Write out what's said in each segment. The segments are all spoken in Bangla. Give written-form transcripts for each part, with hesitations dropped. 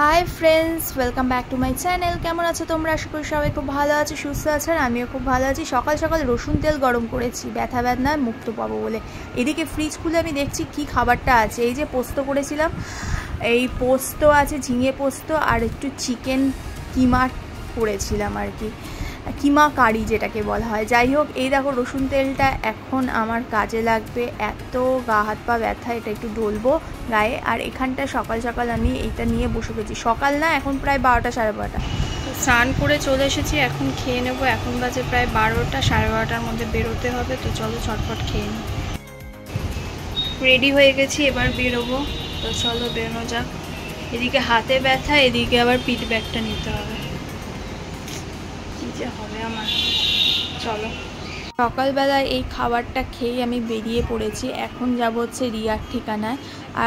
Hi friends, welcome back to my channel. কেমন আছো তোমরা? আশা করি সবাই খুব ভালো আছো, সুস্থ আছো। আর আমিও খুব ভালো আছি। সকাল সকাল রসুন তেল গরম করেছি ব্যথা বেদনায় মুক্ত পাবো বলে। এদিকে ফ্রিজ খুলে আমি দেখছি কি খাবারটা আছে। এই যে পোস্ত করেছিলাম, এই পোস্ত আছে, ঝিঙে পোস্ত আর একটু চিকেন কিমা করেছিলাম আর কি, কিমা কারি যেটাকে বলা হয়। যাই হোক, এই দেখো রসুন তেলটা এখন আমার কাজে লাগবে। এত গা হাত পা ব্যথা, এটা একটু ডলবো গায়ে। আর এখানটা সকাল সকাল আমি এইটা নিয়ে বসে গেছি। সকাল না, এখন প্রায় 12টা সাড়ে 12টা। তো স্নান করে চলে এসেছি, এখন খেয়ে নেবো। এখন বাজে প্রায় 12টা, সাড়ে 12টার মধ্যে বেরোতে হবে। তো চলো ঝটপট খেয়ে নিই। রেডি হয়ে গেছি, এবার বেরোবো। তো চলো বেরোনো যাক। এদিকে হাতে ব্যথা, এদিকে আবার পিঠ ব্যাগটা নিতে হবে। যে হবে আমার, চলো। সকালবেলায় এই খাবারটা খেয়েই আমি বেরিয়ে পড়েছি। এখন যাব হচ্ছে রিয়ার ঠিকানায়।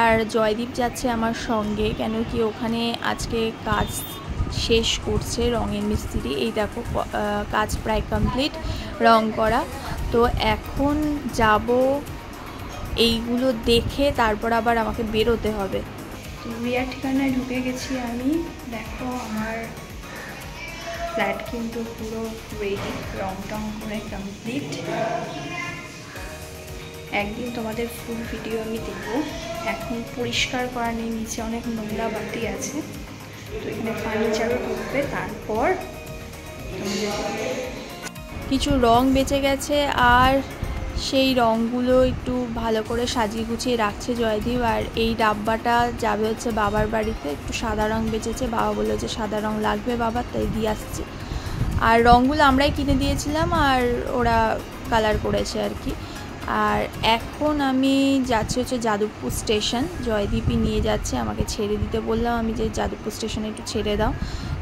আর জয়দীপ যাচ্ছে আমার সঙ্গে, কেন কি ওখানে আজকে কাজ শেষ করছে রঙের মিস্ত্রি। এই দেখো কাজ প্রায় কমপ্লিট, রং করা। তো এখন যাব, এইগুলো দেখে তারপর আবার আমাকে বেরোতে হবে। তো রিয়ার ঠিকানায় ঢুকে গেছি আমি। দেখো আমার ফ্ল্যাট কিন্তু পুরো রেডি, রং টং করে কমপ্লিট। একদিন তোমাদের ফুল ভিডিও আমি দেব। এখন পরিষ্কার করা নেই, নিচে অনেক নোংরা বাতি আছে। তো এখানে ফার্নিচারও ঢুকবে। তারপর কিছু রং বেঁচে গেছে, আর সেই রঙগুলো একটু ভালো করে সাজিয়ে গুছিয়ে রাখছে জয়দীপ। আর এই ডাব্বাটা যাবে হচ্ছে বাবার বাড়িতে। একটু সাদা রং বেঁচেছে, বাবা বললো যে সাদা রং লাগবে বাবার, তাই দিয়ে আসছে। আর রঙগুলো আমরাই কিনে দিয়েছিলাম, আর ওরা কালার করেছে আর কি। আর এখন আমি যাচ্ছি হচ্ছে যাদবপুর স্টেশন। জয়দীপই নিয়ে যাচ্ছে, আমাকে ছেড়ে দিতে বললাম আমি যে যাদবপুর স্টেশনে একটু ছেড়ে দাও।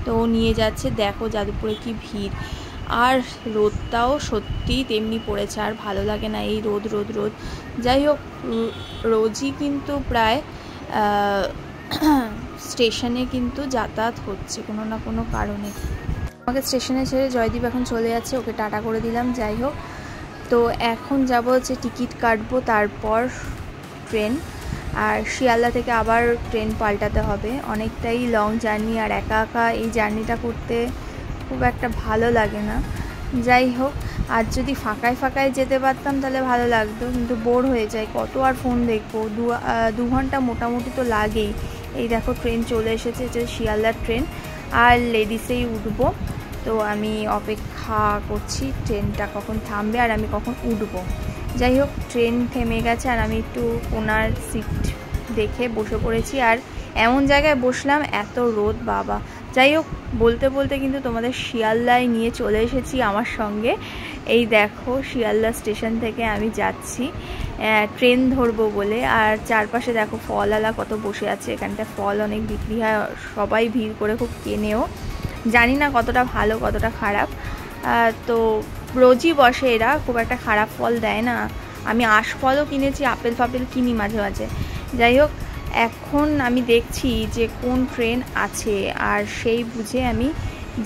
তো ও নিয়ে যাচ্ছে। দেখো যাদবপুরে কি ভিড়, আর রোদটাও সত্যি তেমনি পড়েছে। আর ভালো লাগে না এই রোদ রোদ রোদ। যাই হোক, রোজই কিন্তু প্রায় স্টেশনে কিন্তু যাতায়াত হচ্ছে কোনো না কোনো কারণে। আমাকে স্টেশনে ছেড়ে জয়দীপ এখন চলে যাচ্ছে, ওকে টাটা করে দিলাম। যাই হোক, তো এখন যাব হচ্ছে টিকিট কাটবো, তারপর ট্রেন। আর শিয়ালদা থেকে আবার ট্রেন পাল্টাতে হবে। অনেকটাই লং জার্নি, আর একা একা এই জার্নিটা করতে খুব একটা ভালো লাগে না। যাই হোক, আর যদি ফাঁকায় ফাঁকায় যেতে পারতাম তাহলে ভালো লাগতো, কিন্তু বোর হয়ে যায়। কত আর ফোন দেখবো, 2 ঘন্টা মোটামুটি তো লাগেই। এই দেখো ট্রেন চলে এসেছে, যে শিয়ালদার ট্রেন। আর লেডিসেই উঠবো। তো আমি অপেক্ষা করছি ট্রেনটা কখন থামবে আর আমি কখন উঠবো। যাই হোক, ট্রেন থেমে গেছে, আর আমি একটু কোনার সিট দেখে বসে পড়েছি। আর এমন জায়গায় বসলাম, এত রোদ বাবা। যাই হোক, বলতে বলতে কিন্তু তোমাদের শিয়ালদায় নিয়ে চলে এসেছি আমার সঙ্গে। এই দেখো শিয়ালদা স্টেশন থেকে আমি যাচ্ছি ট্রেন ধরবো বলে। আর চারপাশে দেখো ফলওয়ালা কত বসে আছে। এখানটা ফল অনেক বিক্রি হয়, সবাই ভিড় করে খুব কেনেও। জানি না কতটা ভালো কতটা খারাপ। তো রোজই বসে এরা, খুব একটা খারাপ ফল দেয় না। আমি আশফলও কিনেছি, আপেল ফাপেল কিনি মাঝে মাঝে। যাই হোক, এখন আমি দেখছি যে কোন ট্রেন আছে, আর সেই বুঝে আমি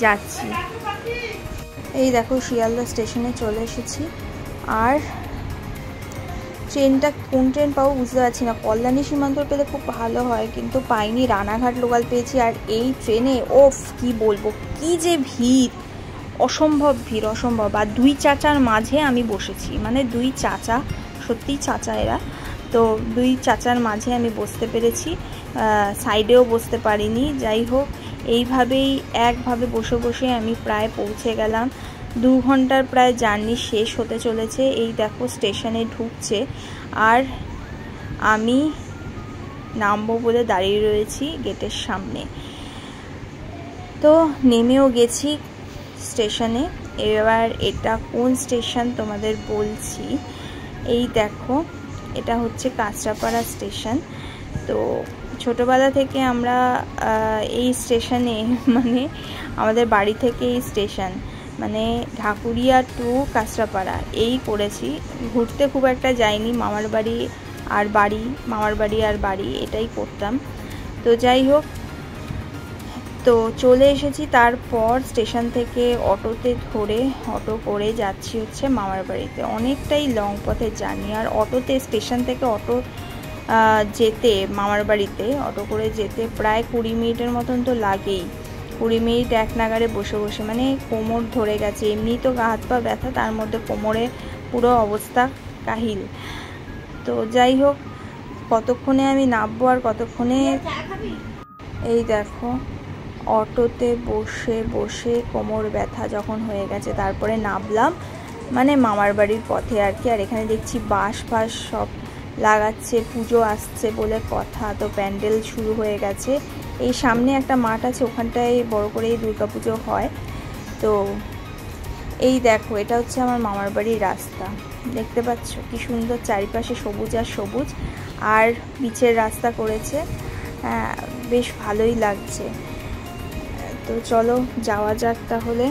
যাচ্ছি। এই দেখো শিয়ালদা স্টেশনে চলে এসেছি। আর ট্রেনটা কোন ট্রেন পাবো বুঝতে পারছি না। কল্যাণী সীমান্তর পেলে খুব ভালো হয়, কিন্তু পাইনি। রানাঘাট লোকাল পেয়েছি। আর এই ট্রেনে ওফ কি বলবো, কি যে ভিড়, অসম্ভব ভিড়, অসম্ভব। আর 2 চাচার মাঝে আমি বসেছি, মানে 2 চাচা, সত্যিই চাচা এরা। তো 2 চাচার মাঝে আমি বসতে পেরেছি, সাইডেও বসতে পারিনি। যাই হোক, এইভাবেই একভাবে বসে বসে আমি প্রায় পৌঁছে গেলাম। 2 ঘন্টার প্রায় জার্নি শেষ হতে চলেছে। এই দেখো স্টেশনে ঢুকছে, আর আমি নামবো বলে দাঁড়িয়ে রয়েছি গেটের সামনে। তো নেমেও গেছি স্টেশনে। এবার এটা কোন স্টেশন তোমাদের বলছি। এই দেখো, এটা হচ্ছে কাঁচরাপাড়া স্টেশন। তো ছোটোবেলা থেকে আমরা এই স্টেশনে, মানে আমাদের বাড়ি থেকে এই স্টেশন, মানে ঢাকুরিয়া টু কাঁচরাপাড়া এই করেছি। ঘুরতে খুব একটা যাইনি, মামার বাড়ি আর বাড়ি, মামার বাড়ি আর বাড়ি এটাই করতাম। তো যাই হোক, তো চলে এসেছি। তারপর স্টেশন থেকে অটোতে ধরে, অটো করে যাচ্ছি হচ্ছে মামার বাড়িতে। অনেকটাই লং পথের জার্নি। আর অটোতে স্টেশন থেকে অটো যেতে মামার বাড়িতে, অটো করে যেতে প্রায় 20 মিনিটের মতন তো লাগেই। 20 মিনিট এক নাগারে বসে বসে, মানে কোমর ধরে গেছে। এমনি তো গা হাত পা ব্যথা, তার মধ্যে কোমরে পুরো অবস্থা কাহিল। তো যাই হোক, কতক্ষণে আমি নামবো আর কতক্ষণে, এই দেখো অটোতে বসে বসে কোমর ব্যথা যখন হয়ে গেছে তারপরে নামলাম, মানে মামার বাড়ির পথে আর কি। আর এখানে দেখছি বাঁশ ফাঁস সব লাগাচ্ছে, পুজো আসছে বলে কথা। তো প্যান্ডেল শুরু হয়ে গেছে। এই সামনে একটা মাঠ আছে, ওখানটায় বড় করেই দুর্গাপুজো হয়। তো এই দেখো, এটা হচ্ছে আমার মামার বাড়ির রাস্তা। দেখতে পাচ্ছ কি সুন্দর, চারিপাশে সবুজ আর সবুজ, আর পিচের রাস্তা করেছে, বেশ ভালোই লাগছে। তো চলো যাওয়া যাক তাহলে।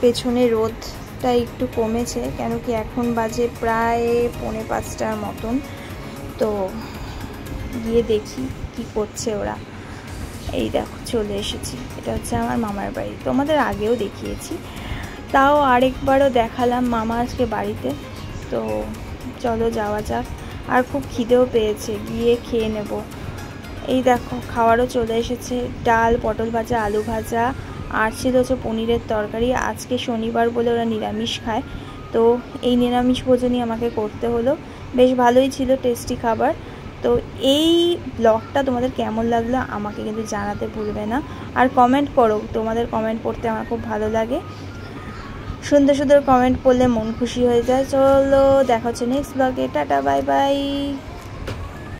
পেছনে রোদটা একটু কমেছে, কেন কি এখন বাজে প্রায় 4:45টার মতন। তো গিয়ে দেখি কি করছে ওরা। এই দেখো চলে এসেছি, এটা হচ্ছে আমার মামার বাড়ি। তোমাদের আগেও দেখিয়েছি, তাও আরেকবারও দেখালাম। মামা আজকে বাড়িতে। তো চলো যাওয়া যাক। আর খুব খিদেও পেয়েছে, গিয়ে খেয়ে নেব। এই দেখো খাওয়ারও চলে এসেছে, ডাল, পটল ভাজা, আলু ভাজা, আর ছিল হচ্ছে পনিরের তরকারি। আজকে শনিবার বলে ওরা নিরামিষ খায়, তো এই নিরামিষ ভোজনই আমাকে করতে হলো। বেশ ভালোই ছিল, টেস্টি খাবার। তো এই ব্লগটা তোমাদের কেমন লাগলো আমাকে কিন্তু জানাতে ভুলবে না, আর কমেন্ট করো। তোমাদের কমেন্ট পড়তে আমার খুব ভালো লাগে, সুন্দর সুন্দর কমেন্ট পড়লে মন খুশি হয়ে যায়। চলো দেখা হচ্ছে নেক্সট ব্লগে, টাটা বাই বাই।